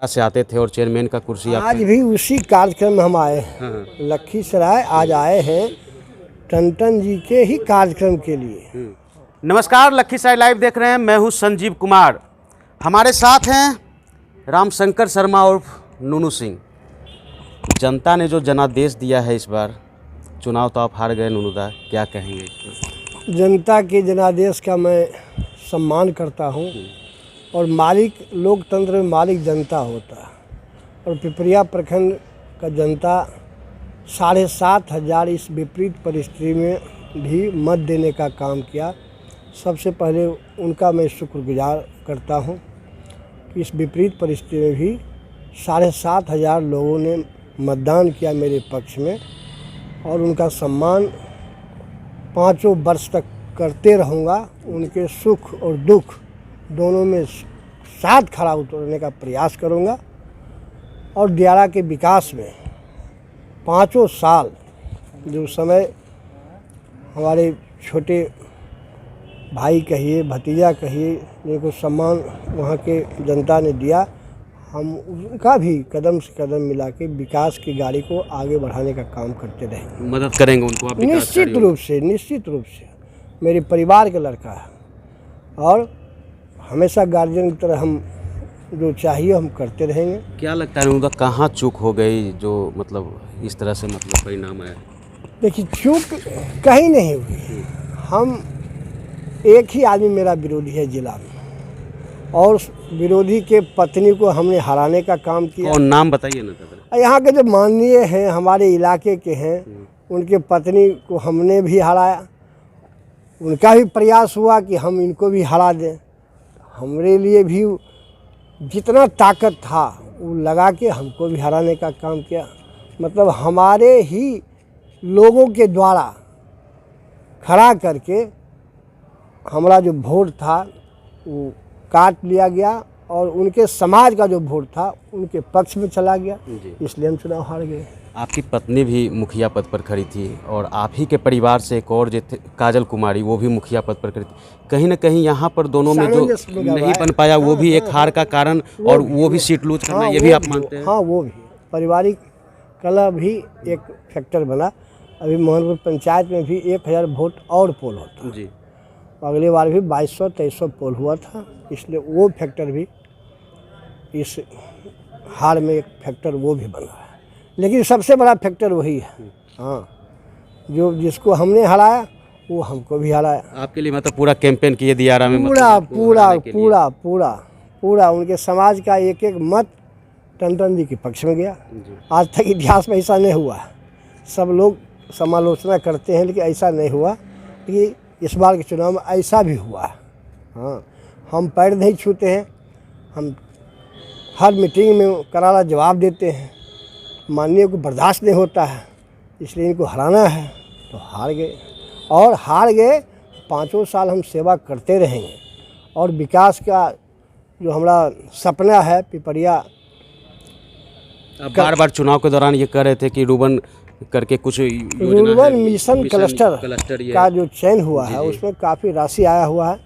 से आते थे और चेयरमैन का कुर्सी आज भी उसी कार्यक्रम में हम आए हैं। हाँ। लखीसराय आज आए हैं टंटन जी के ही कार्यक्रम के लिए। नमस्कार, लखीसराय लाइव देख रहे हैं। मैं हूं संजीव कुमार। हमारे साथ हैं रामशंकर शर्मा और नूनू सिंह। जनता ने जो जनादेश दिया है, इस बार चुनाव तो आप हार गए नूनूदा, क्या कहेंगे? जनता के जनादेश का मैं सम्मान करता हूं और मालिक लोकतंत्र में मालिक जनता होता है और पिपरिया प्रखंड का जनता 7,500 इस विपरीत परिस्थिति में भी मत देने का काम किया। सबसे पहले उनका मैं शुक्रगुजार करता हूं कि इस विपरीत परिस्थिति में भी 7,500 लोगों ने मतदान किया मेरे पक्ष में और उनका सम्मान 5 वर्ष तक करते रहूँगा। उनके सुख और दुख दोनों में साथ खड़ा उतरने का प्रयास करूँगा और दियारा के विकास में 5 साल जो समय हमारे छोटे भाई कहिए भतीजा कहिए जिनको सम्मान वहाँ के जनता ने दिया, हम उनका भी कदम से कदम मिला के विकास की गाड़ी को आगे बढ़ाने का काम करते रहेंगे। मदद करेंगे उनको आप? निश्चित रूप से मेरे परिवार का लड़का है और हमेशा गार्जियन की तरह हम जो चाहिए हम करते रहेंगे। क्या लगता है नूनूदा, कहाँ चूक हो गई जो मतलब इस तरह से मतलब परिणाम आया? देखिए, चूक कहीं नहीं हुई। हम एक ही आदमी मेरा विरोधी है जिला में और विरोधी के पत्नी को हमने हराने का काम किया। कौन, नाम बताइए ना। यहाँ के जो माननीय हैं हमारे इलाके के हैं, उनके पत्नी को हमने भी हराया। उनका भी प्रयास हुआ कि हम इनको भी हरा दें। हमारे लिए भी जितना ताकत था वो लगा के हमको भी हराने का काम किया। मतलब हमारे ही लोगों के द्वारा खड़ा करके हमारा जो वोट था वो काट लिया गया और उनके समाज का जो वोट था उनके पक्ष में चला गया, इसलिए हम चुनाव हार गए। आपकी पत्नी भी मुखिया पद पर खड़ी थी और आप ही के परिवार से एक और जो थे काजल कुमारी, वो भी मुखिया पद पर खड़ी थी। कहीं ना कहीं यहाँ पर दोनों में जो नहीं बन पाया वो भी एक हार का कारण और वो भी सीट लूज करना, ये भी आप मानते हैं? हाँ, वो भी पारिवारिक कलह भी एक फैक्टर बना। अभी मोहनपुर पंचायत में भी 1,000 वोट और पोल होता जी। अगले बार भी 2200-2300 पोल हुआ था, इसलिए वो फैक्टर भी इस हार में एक फैक्टर वो भी बना है। लेकिन सबसे बड़ा फैक्टर वही है, हाँ, जो जिसको हमने हराया वो हमको भी हराया। आपके लिए मतलब पूरा कैंपेन किए दियारा में? पूरा उनके समाज का एक एक मत टंटन जी के पक्ष में गया। आज तक इतिहास में ऐसा नहीं हुआ है। सब लोग समालोचना करते हैं लेकिन ऐसा नहीं हुआ कि इस बार के चुनाव में ऐसा भी हुआ है। हाँ, हम पैर नहीं छूते हैं, हम हर मीटिंग में करारा जवाब देते हैं। माननीय को बर्दाश्त नहीं होता है, इसलिए इनको हराना है तो हार गए और हार गए। 5 साल हम सेवा करते रहेंगे और विकास का जो हमारा सपना है पिपरिया। आप बार बार चुनाव के दौरान ये कह रहे थे कि रूबन करके कुछ रूरबन मिशन क्लस्टर का जो चयन हुआ है उसमें काफ़ी राशि आया हुआ है।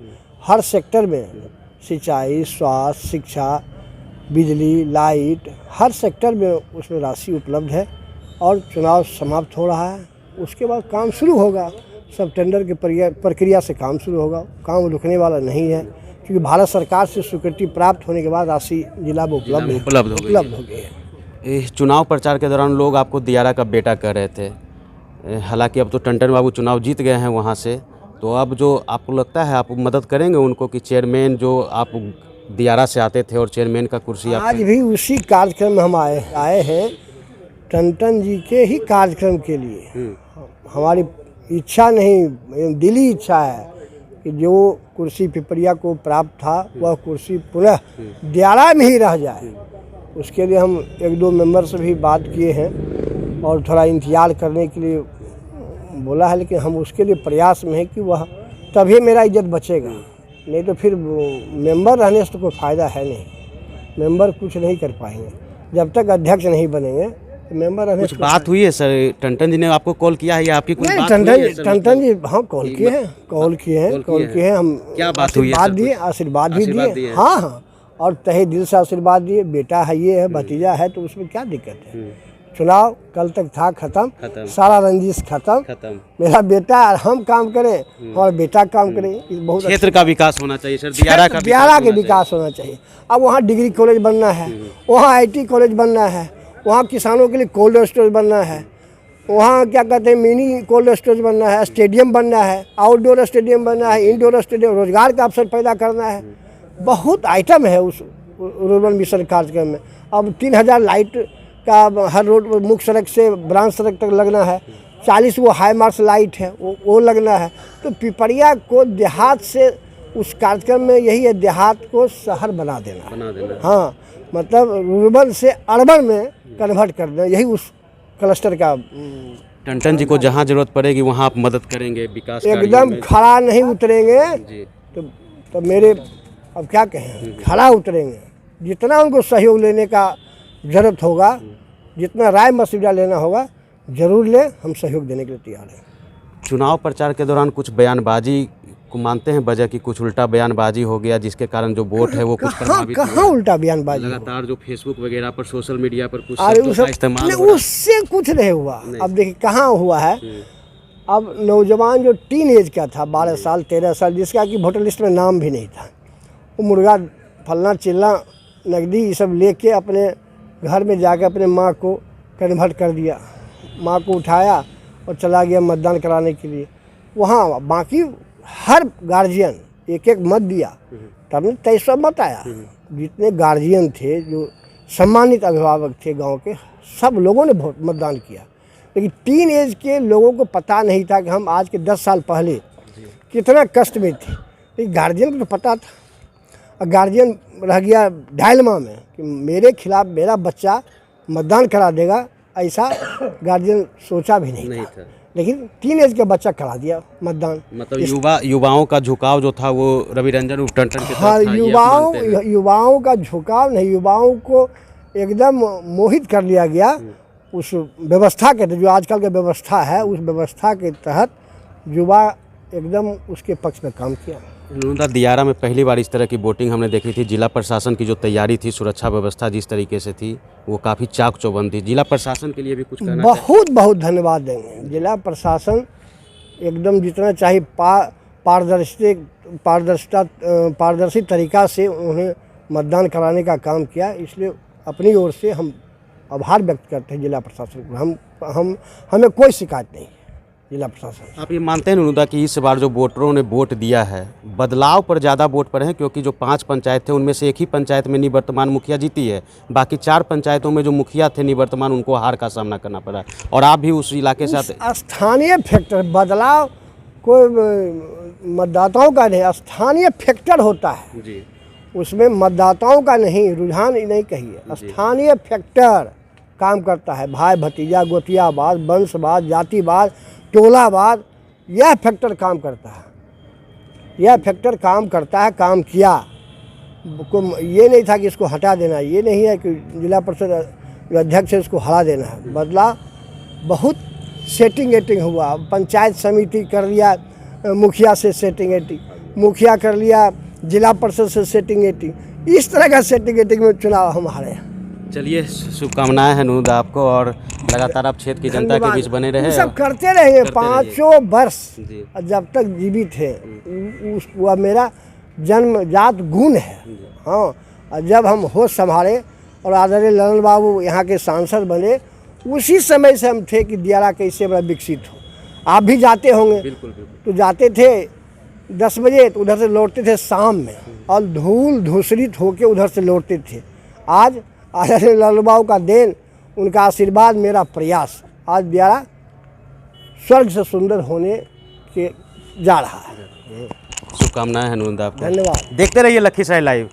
हर सेक्टर में सिंचाई, स्वास्थ्य, शिक्षा, बिजली, लाइट, हर सेक्टर में उसमें राशि उपलब्ध है और चुनाव समाप्त हो रहा है। उसके बाद काम शुरू होगा, सब टेंडर की प्रक्रिया से काम शुरू होगा। काम रुकने वाला नहीं है क्योंकि भारत सरकार से स्वीकृति प्राप्त होने के बाद राशि जिला में उपलब्ध हो गई है। चुनाव प्रचार के दौरान लोग आपको दियारा का बेटा कह रहे थे, हालांकि अब तो टंटन बाबू चुनाव जीत गए हैं वहाँ से, तो अब जो आपको लगता है आप मदद करेंगे उनको कि चेयरमैन जो आप दियारा से आते थे और चेयरमैन का कुर्सी आज भी उसी कार्यक्रम में हम आए हैं टंटन जी के ही कार्यक्रम के लिए। हमारी इच्छा नहीं, दिली इच्छा है कि जो कुर्सी पिपरिया को प्राप्त था वह कुर्सी पुनः दियारा में ही रह जाए। उसके लिए हम 1-2 मेंबर से भी बात किए हैं और थोड़ा इंतजार करने के लिए बोला है, लेकिन हम उसके लिए प्रयास में है कि वह तभी मेरा इज्जत बचेगा, नहीं तो फिर मेंबर रहने से तो कोई फ़ायदा है नहीं। मेंबर कुछ नहीं कर पाएंगे जब तक अध्यक्ष नहीं बनेंगे। तो मेंबर रहने कुछ बात हुई है सर? टंटन जी ने आपको कॉल किया है या आपकी कुछ बात हुई है? टंटन जी हाँ कॉल किए हैं। हम क्या बात हुई है? आशीर्वाद भी दिए। हाँ, और तहे दिल से आशीर्वाद दिए। बेटा है, ये है, भतीजा है, तो उसमें क्या दिक्कत है। चुनाव कल तक था खत्म, सारा रंजिश खत्म। मेरा बेटा और हम काम करें और बेटा काम करे। बहुत क्षेत्र का विकास होना चाहिए सर, दियारा के विकास होना चाहिए। अब वहाँ डिग्री कॉलेज बनना है, वहाँ IT कॉलेज बनना है, वहाँ किसानों के लिए कोल्ड स्टोरेज बनना है, वहाँ क्या कहते हैं मिनी कोल्ड स्टोरेज बनना है, स्टेडियम बनना है, आउटडोर स्टेडियम बनना है, इंडोर स्टेडियम, रोजगार का अवसर पैदा करना है। बहुत आइटम है उस रूरल मिशन कार्यक्रम में। अब 3000 लाइट का हर रोड पर मुख्य सड़क से ब्रांच सड़क तक लगना है। 40 वो हाई मार्क्स लाइट है, वो लगना है। तो पिपरिया को देहात से उस कार्यक्रम में यही है, देहात को शहर बना देना। हाँ, मतलब रूरल से अर्बन में कन्वर्ट कर देना, यही उस क्लस्टर का। टंटन जी को जहाँ जरूरत पड़ेगी वहाँ आप मदद करेंगे विकास एकदम खड़ा नहीं उतरेंगे तो मेरे अब क्या कहें, खड़ा उतरेंगे। जितना उनको सहयोग लेने का ज़रूरत होगा, जितना राय मशविरा लेना होगा, ज़रूर ले, हम सहयोग देने के लिए तैयार हैं। चुनाव प्रचार के दौरान कुछ बयानबाजी को मानते हैं वजह की, कुछ उल्टा बयानबाजी हो गया जिसके कारण जो वोट है वो कुछ प्रभावित कहाँ उल्टा बयानबाजी, लगातार जो फेसबुक वगैरह पर सोशल मीडिया पर कुछ इस्तेमाल, उससे कुछ नहीं हुआ। अब देखिए कहाँ हुआ है। अब नौजवान जो टीन एज का था, 12 साल 13 साल, जिसका कि वोटर लिस्ट में नाम भी नहीं था, वो मुर्गा फलना चिल्ला नकदी ये सब लेके अपने घर में जाकर अपने माँ को कन्वर्ट कर दिया। माँ को उठाया और चला गया मतदान कराने के लिए। वहाँ बाकी हर गार्जियन एक मत दिया, तब ने 2300 मत आया। जितने गार्जियन थे, जो सम्मानित अभिभावक थे गांव के, सब लोगों ने मतदान किया। लेकिन टीन एज के लोगों को पता नहीं था कि हम आज के 10 साल पहले कितना कष्ट में थे। लेकिन गार्जियन को तो पता था, और गार्जियन रह गया डायलमा में कि मेरे खिलाफ मेरा बच्चा मतदान करा देगा, ऐसा गार्जियन सोचा भी नहीं था। लेकिन टीन एज का बच्चा करा दिया मतदान। मतलब युवाओं का झुकाव जो था वो रवि रंजन उर्फ टंटन के हाँ, युवाओं का झुकाव नहीं, युवाओं को एकदम मोहित कर लिया गया उस व्यवस्था के, जो आजकल की व्यवस्था है, उस व्यवस्था के तहत युवा एकदम उसके पक्ष में काम किया। नूनदा दियारा में पहली बार इस तरह की वोटिंग हमने देखी थी। जिला प्रशासन की जो तैयारी थी, सुरक्षा व्यवस्था जिस तरीके से थी, वो काफ़ी चाक चौबंद थी। जिला प्रशासन के लिए भी कुछ कहना बहुत बहुत धन्यवाद देंगे। जिला प्रशासन एकदम जितना चाहिए पारदर्शी तरीका से उन्हें मतदान कराने का काम किया। इसलिए अपनी ओर से हम आभार व्यक्त करते हैं जिला प्रशासन को। हमें कोई शिकायत नहीं जिला प्रशासन। आप ये मानते हैं नूनदा कि इस बार जो वोटरों ने वोट दिया है, बदलाव पर ज़्यादा वोट पड़े हैं? क्योंकि जो 5 पंचायत थे उनमें से एक ही पंचायत में निवर्तमान मुखिया जीती है, बाकी 4 पंचायतों में जो मुखिया थे निवर्तमान, उनको हार का सामना करना पड़ा। और आप भी उस इलाके से स्थानीय फैक्टर, बदलाव कोई मतदाताओं का नहीं, स्थानीय फैक्टर होता है जी। उसमें मतदाताओं का नहीं, रुझान नहीं कहिए, स्थानीय फैक्टर काम करता है। भाई भतीजा, गोतियाबाद, वंशवाद, जातिवाद, टोलावाद, यह फैक्टर काम करता है। यह फैक्टर काम करता है, काम किया। ये नहीं था कि इसको हटा देना, ये नहीं है कि जिला परिषद अध्यक्ष से इसको हरा देना है। बदला बहुत सेटिंग एटिंग हुआ। पंचायत समिति कर लिया मुखिया से सेटिंग एटिंग, मुखिया कर लिया जिला परिषद से सेटिंग एटिंग। इस तरह का सेटिंग एटिंग में चुनाव हम हारे हैं। चलिए, शुभकामनाएं हैं नूनदा आपको, और लगातार आप क्षेत्र की जनता के बीच बने रहे। सब करते रहेंगे 5 वर्ष जब तक जीवित है। वह मेरा जन्मजात गुण है। हाँ, और जब हम होश संभाले और आदरणीय ललन बाबू यहाँ के सांसद बने, उसी समय से हम थे कि दियारा कैसे बड़ा विकसित हो। आप भी जाते होंगे। बिल्कुल। तो जाते थे 10 बजे, तो उधर से लौटते थे शाम में, और धूल धूसरित होके उधर से लौटते थे। आज आदरणीय ललन बाबू का देन, उनका आशीर्वाद, मेरा प्रयास, आज दियारा स्वर्ग से सुंदर होने के जा रहा है। शुभकामनाएं हैं नूनदा आपको। धन्यवाद। देखते रहिए लखीसराय लाइव।